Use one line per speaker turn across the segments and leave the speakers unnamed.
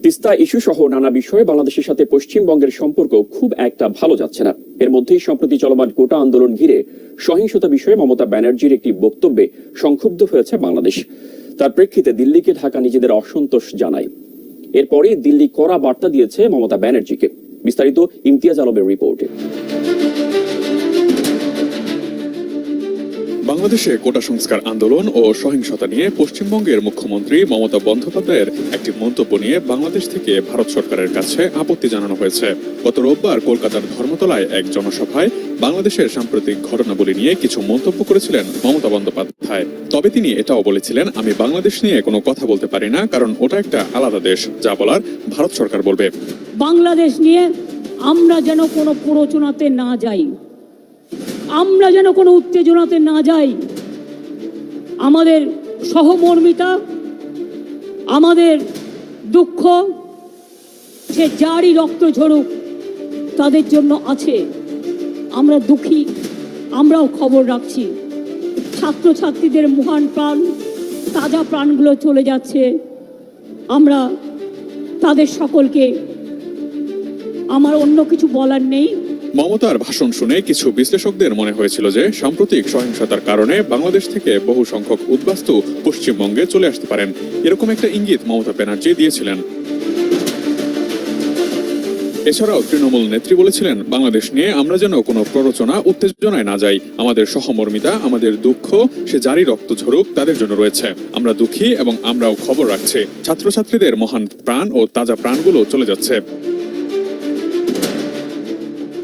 Teesta issue সহ নানা বিষয়ে বাংলাদেশের সাথে পশ্চিমবঙ্গের সম্পর্ক খুব একটা ভালো যাচ্ছে না। এর মধ্যেই সম্প্রতি চলমান কোটা আন্দোলন ঘিরে সহিংসতা বিষয়ে মমতা ব্যানার্জির একটি বক্তব্যে সংক্ষুব্ধ হয়েছে বাংলাদেশ। তার প্রেক্ষিতে দিল্লিকে ঢাকা নিজেদের অসন্তোষ জানায়। এরপরই দিল্লি কড়া বার্তা দিয়েছে মমতা ব্যানার্জিকে। বিস্তারিত ইমতিয়াজ আলমের রিপোর্টে।
বাংলাদেশে কোটা সংস্কার আন্দোলন ও সহিংসতা নিয়ে পশ্চিমবঙ্গের মুখ্যমন্ত্রী মমতা বন্দ্যোপাধ্যায়ের একটি মন্তব্য নিয়ে বাংলাদেশ থেকে ভারত সরকারের কাছে আপত্তি জানানো হয়েছে। গত রোববার কলকাতার ধর্মতলায় এক জনসভায় বাংলাদেশের সাম্প্রতিক ঘটনাবলী নিয়ে কিছু মন্তব্য করেছিলেন মমতা বন্দ্যোপাধ্যায়। তবে তিনি এটাও বলেছিলেন, আমি বাংলাদেশ নিয়ে কোনো কথা বলতে পারি না, কারণ ওটা একটা আলাদা দেশ, যা বলার ভারত সরকার বলবে।
বাংলাদেশ নিয়ে আমরা যেন কোনো প্ররোচনাতে না যাই, আমরা যেন কোনো উত্তেজনাতে না যাই। আমাদের সহমর্মিতা, আমাদের দুঃখ, সে যারই রক্ত ঝরুক তাদের জন্য আছে। আমরা দুঃখী, আমরাও খবর রাখছি। ছাত্রছাত্রীদের মহান প্রাণ, তাজা প্রাণগুলো চলে যাচ্ছে। আমরা তাদের সকলকে, আমার অন্য কিছু বলার নেই।
মমতার ভাষণ শুনে কিছু বিশ্লেষকদের মনে হয়েছিল যে সাম্প্রতিক সহিংসতার কারণে বাংলাদেশ থেকে বহু সংখ্যক উদ্বাস্তু পশ্চিমবঙ্গে চলে আসতে পারেন, এরকম একটা ইঙ্গিত মমতা ব্যানার্জি দিয়েছিলেন। এছাড়াও তৃণমূল নেত্রী বলেছিলেন, বাংলাদেশ নিয়ে আমরা যেন কোনো প্ররোচনা উত্তেজনায় না যাই। আমাদের সহমর্মিতা, আমাদের দুঃখ, সে জারি রক্ত ঝরুক তাদের জন্য রয়েছে। আমরা দুঃখী এবং আমরাও খবর রাখছি। ছাত্রছাত্রীদের মহান প্রাণ ও তাজা প্রাণগুলো চলে যাচ্ছে।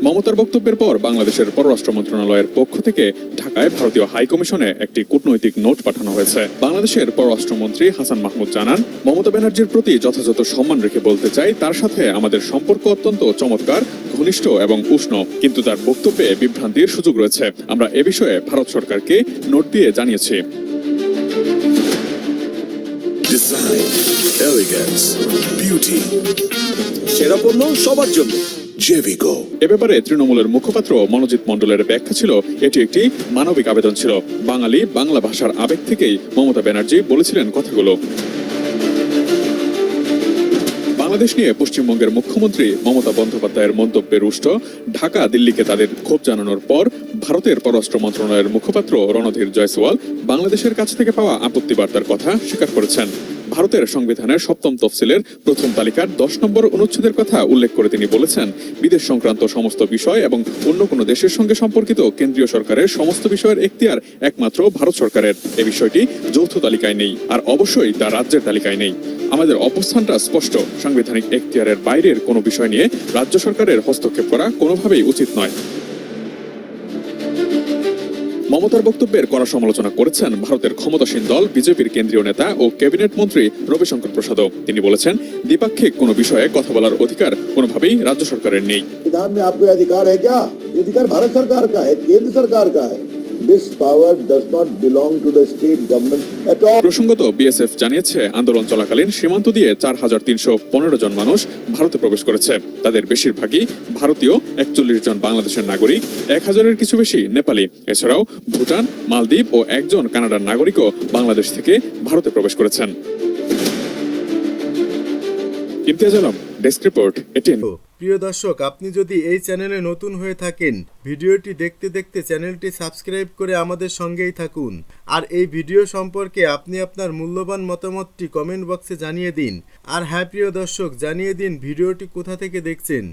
মমতার বক্তব্যের পর বাংলাদেশের পররাষ্ট্র মন্ত্রণালয়ের পক্ষ থেকে ঢাকায় ভারতীয় হাইকমিশনে একটি কূটনৈতিক নোট পাঠানো হয়েছে। বাংলাদেশের পররাষ্ট্রমন্ত্রী হাসান মাহমুদ জানান, মমতা ব্যানার্জির প্রতি যথাযথ সম্মান রেখে বলতে চাই, তার সাথে আমাদের সম্পর্ক অত্যন্ত চমৎকার, ঘনিষ্ঠ এবং উষ্ণ, কিন্তু তার বক্তব্যে বিভ্রান্তির সুযোগ রয়েছে। আমরা এ বিষয়ে ভারত সরকারকে নোট দিয়ে জানিয়েছি।
ডিজাইন, এলিগেন্স, বিউটি,
সেরা পণ্য সবার জন্য
জেভিকো।
এ ব্যাপারে তৃণমূলের মুখপাত্র মনোজিৎ মণ্ডলের ব্যাখ্যা ছিল, এটি একটি মানবিক আবেদন ছিল। বাঙালি বাংলা ভাষার আবেগ থেকেই মমতা ব্যানার্জি বলেছিলেন কথাগুলো। বাংলাদেশ নিয়ে পশ্চিমবঙ্গের মুখ্যমন্ত্রী মমতা বন্দ্যোপাধ্যায়ের মন্তব্যে রুষ্ট ঢাকা দিল্লিকে তাদের ক্ষোভ জানানোর পর ভারতের পররাষ্ট্র মন্ত্রণালয়ের মুখপাত্র রণধীর জয়সওয়াল বাংলাদেশের কাছ থেকে পাওয়া আপত্তি বার্তার কথা স্বীকার করেছেন। ভারতের সংবিধানের 7ম তফসিলের প্রথম তালিকার 10 নম্বর অনুচ্ছেদের কথা উল্লেখ করে তিনি বলেছেন, বিদেশ সংক্রান্ত সমস্ত বিষয় এবং অন্য কোনো দেশের সঙ্গে সম্পর্কিত কেন্দ্রীয় সরকারের সমস্ত বিষয়ের এখতিয়ার একমাত্র ভারত সরকারের। এ বিষয়টি যৌথ তালিকায় নেই, আর অবশ্যই তা রাজ্যের তালিকায় নেই। আমাদের অবস্থানটা স্পষ্ট, সাংবিধানিক এখতিয়ারের বাইরের কোনো বিষয় নিয়ে রাজ্য সরকারের হস্তক্ষেপ করা কোনোভাবেই উচিত নয়। মমতার বক্তব্যের কড়া সমালোচনা করেছেন ভারতের ক্ষমতাসীন দল বিজেপির কেন্দ্রীয় নেতা ও ক্যাবিনেট মন্ত্রী রবিশঙ্কর প্রসাদও। তিনি বলেছেন, দ্বিপাক্ষিক কোনো বিষয়ে কথা বলার অধিকার কোনোভাবেই রাজ্য সরকারের নেই।
संविधान में आपको अधिकार है क्या? ये अधिकार भारत सरकार का है, केंद्र सरकार का है। This power does not belong to the state government at all.
প্রসঙ্গত বিএসএফ জানিয়েছে, আন্দোলন চলাকালীন সীমান্ত দিয়ে 4315 জন মানুষ ভারতে প্রবেশ করেছে। তাদের বেশিরভাগই ভারতীয়, 41 জন বাংলাদেশের নাগরিক, 1000-এর কিছু বেশি নেপালি। এছাড়াও ভুটান, মালদ্বীপ ও একজন কানাডার নাগরিকও বাংলাদেশ থেকে ভারতে প্রবেশ করেছেন। Imtiaz Alam, desk report, ATN।
প্রিয় দর্শক, আপনি যদি এই চ্যানেলে নতুন হয়ে থাকেন, ভিডিওটি দেখতে দেখতে চ্যানেলটি সাবস্ক্রাইব করে আমাদের সঙ্গেই থাকুন। আর এই ভিডিও সম্পর্কে আপনি আপনার মূল্যবান মতামতটি কমেন্ট বক্সে জানিয়ে দিন। আর হ্যাঁ প্রিয় দর্শক, জানিয়ে দিন ভিডিওটি কোথা থেকে দেখছেন।